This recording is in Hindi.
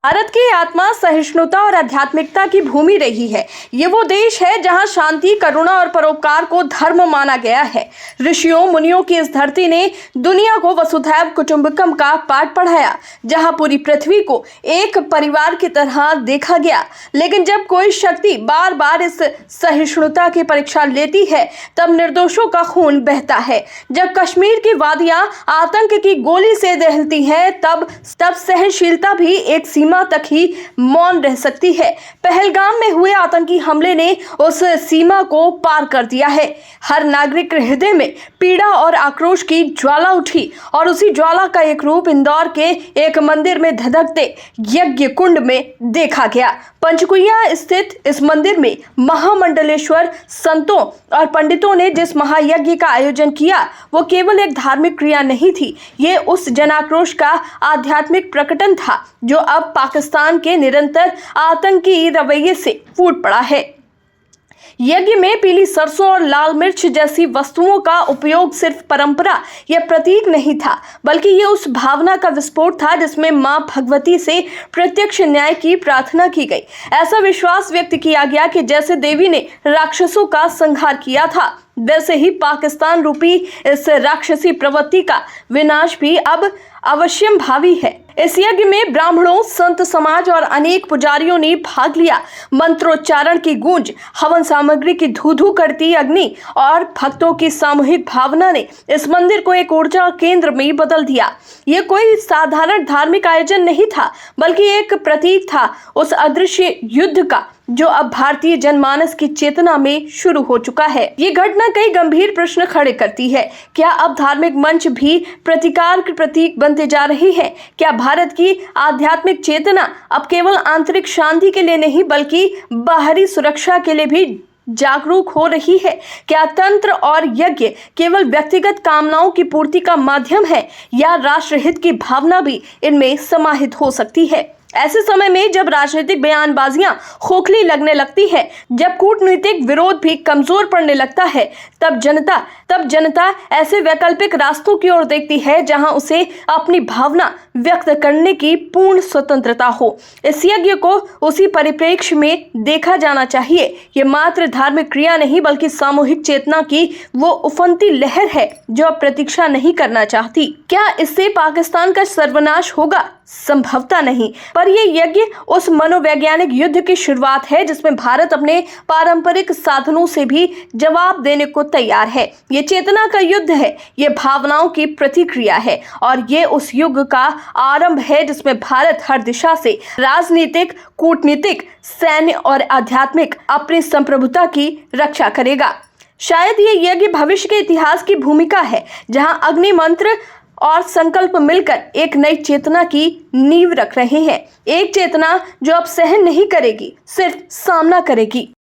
भारत की आत्मा सहिष्णुता और आध्यात्मिकता की भूमि रही है। ये वो देश है जहां शांति, करुणा और परोपकार को धर्म माना गया है। ऋषियों मुनियों की इस धरती ने दुनिया को वसुधैव कुटुंबकम का पाठ पढ़ाया, जहां पूरी पृथ्वी को एक परिवार की तरह देखा गया। लेकिन जब कोई शक्ति बार बार इस सहिष्णुता की परीक्षा लेती है, तब निर्दोषों का खून बहता है। जब कश्मीर की वादियां आतंक की गोली से दहलती हैं, तब सहनशीलता भी एक सीमा तक ही मौन रह सकती है। पहलगाम में हुए आतंकी हमले ने उस सीमा को पार कर दिया है। हर नागरिक के हृदय में पीड़ा और आक्रोश की ज्वाला उठी, और उसी ज्वाला का एक रूप इंदौर के एक मंदिर में धधकते यज्ञ कुंड में देखा गया। पंचकुइया स्थित इस मंदिर में महामंडलेश्वर संतों और पंडितों ने जिस महायज्ञ का आयोजन किया, वो केवल एक धार्मिक क्रिया नहीं थी। ये उस जनाक्रोश का आध्यात्मिक प्रकटन था जो अब पाकिस्तान के निरंतर आतंकी रवैये से फूट पड़ा है। यज्ञ में पीली सरसों और लाल मिर्च जैसी वस्तुओं का उपयोग सिर्फ परंपरा या प्रतीक नहीं था, बल्कि ये उस भावना का विस्फोट था जिसमें मां भगवती से प्रत्यक्ष न्याय की प्रार्थना की गई। ऐसा विश्वास व्यक्त किया गया कि जैसे देवी ने राक्षसों का संहार किया था, वैसे ही पाकिस्तान रूपी इस राक्षसी प्रवृत्ति का विनाश भी अब अवश्यम भावी है। इस यज्ञ में ब्राह्मणों, संत समाज और अनेक पुजारियों ने भाग लिया। मंत्रोच्चारण की गूंज, हवन सामग्री की धू-धू करती अग्नि और भक्तों की सामूहिक भावना ने इस मंदिर को एक ऊर्जा केंद्र में बदल दिया। ये कोई साधारण धार्मिक आयोजन नहीं था, बल्कि एक प्रतीक था उस अदृश्य युद्ध का जो अब भारतीय जनमानस की चेतना में शुरू हो चुका है। ये घटना कई गंभीर प्रश्न खड़े करती है। क्या अब धार्मिक मंच भी प्रतिकार के प्रतीक बनते जा रहे हैं? क्या भारत की आध्यात्मिक चेतना अब केवल आंतरिक शांति के लिए नहीं, बल्कि बाहरी सुरक्षा के लिए भी जागरूक हो रही है? क्या तंत्र और यज्ञ केवल व्यक्तिगत कामनाओं की पूर्ति का माध्यम है, या राष्ट्रहित की भावना भी इनमें समाहित हो सकती है? ऐसे समय में जब राजनीतिक बयानबाजियां खोखली लगने लगती है, जब कूटनीतिक विरोध भी कमजोर पड़ने लगता है, तब जनता ऐसे वैकल्पिक रास्तों की ओर देखती है जहां उसे अपनी भावना व्यक्त करने की पूर्ण स्वतंत्रता हो। इस यज्ञ को उसी परिप्रेक्ष्य में देखा जाना चाहिए। ये मात्र धार्मिक क्रिया नहीं, बल्कि सामूहिक चेतना की वो उफनती लहर है जो अब प्रतीक्षा नहीं करना चाहती। क्या इससे पाकिस्तान का सर्वनाश होगा? संभवतः नहीं, पर यह यज्ञ उस मनोवैज्ञानिक युद्ध की शुरुआत है जिसमें भारत अपने पारंपरिक साधनों से भी जवाब देने को तैयार है। ये चेतना का युद्ध है, ये भावनाओं की प्रतिक्रिया है, और ये उस युग का आरंभ है जिसमें भारत हर दिशा से राजनीतिक, कूटनीतिक, सैन्य और आध्यात्मिक अपनी संप्रभुता की रक्षा करेगा। शायद ये यज्ञ भविष्य के इतिहास की भूमिका है, जहां अग्नि मंत्र और संकल्प मिलकर एक नई चेतना की नींव रख रहे हैं। एक चेतना जो अब सहन नहीं करेगी, सिर्फ सामना करेगी।